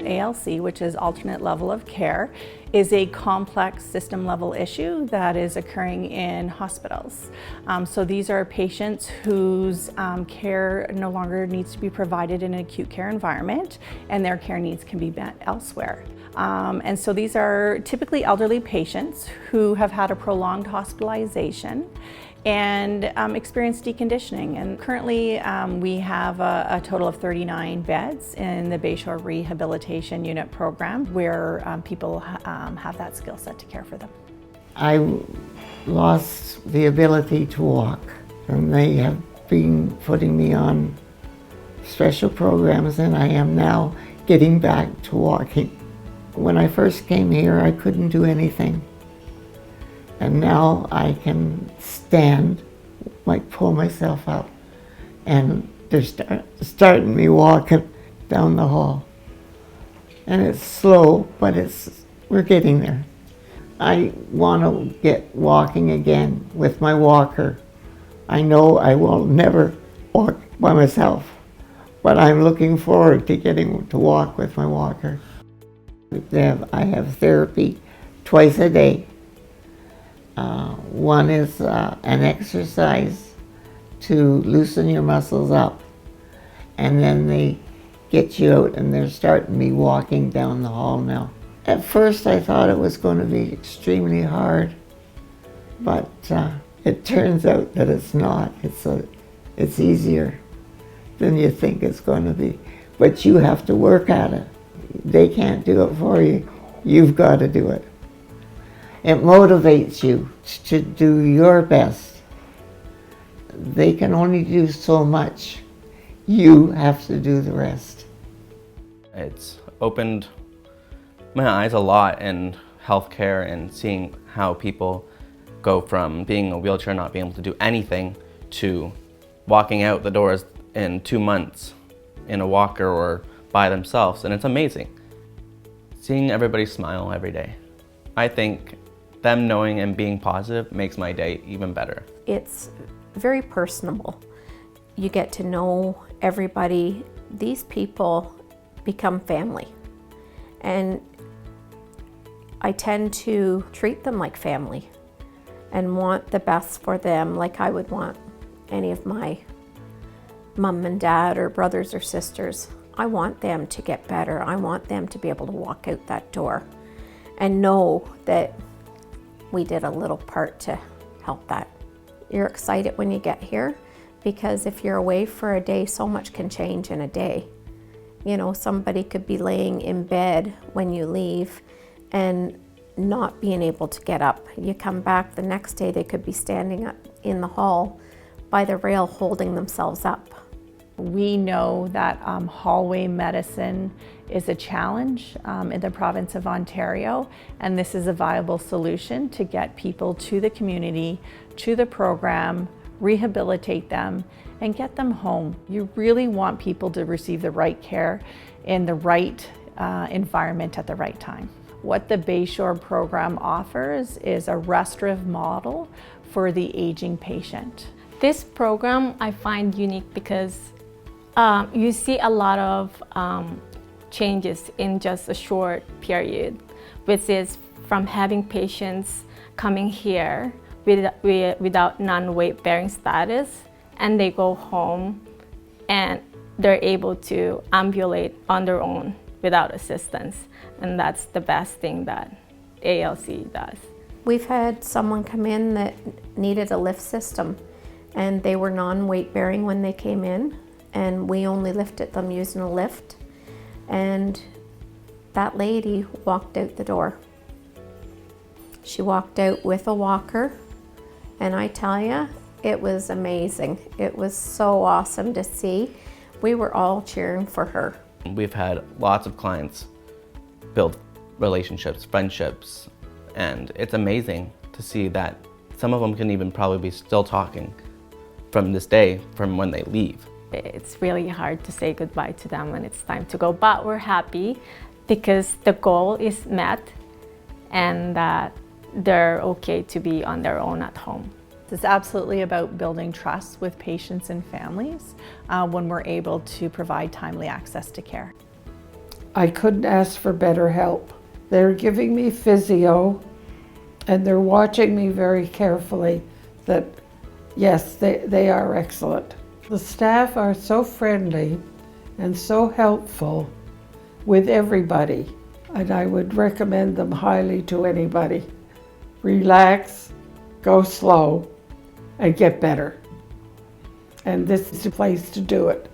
ALC, which is alternate level of care, is a complex system level issue that is occurring in hospitals. So these are patients whose care no longer needs to be provided in an acute care environment, and their care needs can be met elsewhere. And so these are typically elderly patients who have had a prolonged hospitalization and experience deconditioning. And currently we have a total of 39 beds in the Bayshore Rehabilitation Unit program where people have that skill set to care for them. I lost the ability to walk, and they have been putting me on special programs, and I am now getting back to walking. When I first came here, I couldn't do anything. And now I can stand, like pull myself up, and they're starting me walking down the hall. And it's slow, but we're getting there. I want to get walking again with my walker. I know I will never walk by myself, but I'm looking forward to getting to walk with my walker. I have therapy twice a day. One is an exercise to loosen your muscles up, and then they get you out and they're starting me walking down the hall now. At first I thought it was going to be extremely hard, but it turns out that it's not. It's easier than you think it's going to be, but you have to work at it. They can't do it for you. You've got to do it. It motivates you to do your best. They can only do so much. You have to do the rest. It's opened my eyes a lot in healthcare and seeing how people go from being in a wheelchair, not being able to do anything, to walking out the doors in 2 months in a walker or by themselves, and it's amazing. Seeing everybody smile every day. I think them knowing and being positive makes my day even better. It's very personable. You get to know everybody. These people become family. And I tend to treat them like family and want the best for them, like I would want any of my mom and dad or brothers or sisters. I want them to get better. I want them to be able to walk out that door and know that we did a little part to help that. You're excited when you get here, because if you're away for a day, so much can change in a day. You know, somebody could be laying in bed when you leave and not being able to get up. You come back the next day, they could be standing up in the hall by the rail holding themselves up. We know that hallway medicine is a challenge in the province of Ontario, and this is a viable solution to get people to the community, to the program, rehabilitate them, and get them home. You really want people to receive the right care in the right environment at the right time. What the Bayshore program offers is a restorative model for the aging patient. This program I find unique because you see a lot of changes in just a short period, which is from having patients coming here without non-weight bearing status, and they go home and they're able to ambulate on their own without assistance. And that's the best thing that ALC does. We've had someone come in that needed a lift system, and they were non-weight bearing when they came in, and we only lifted them using a lift, and that lady walked out the door. She walked out with a walker, and I tell you, it was amazing. It was so awesome to see. We were all cheering for her. We've had lots of clients build relationships, friendships, and it's amazing to see that some of them can even probably be still talking from this day, from when they leave. It's really hard to say goodbye to them when it's time to go, but we're happy because the goal is met and that they're okay to be on their own at home. It's absolutely about building trust with patients and families when we're able to provide timely access to care. I couldn't ask for better help. They're giving me physio, and they're watching me very carefully. That, yes, they are excellent. The staff are so friendly and so helpful with everybody, and I would recommend them highly to anybody. Relax, go slow, and get better. And this is the place to do it.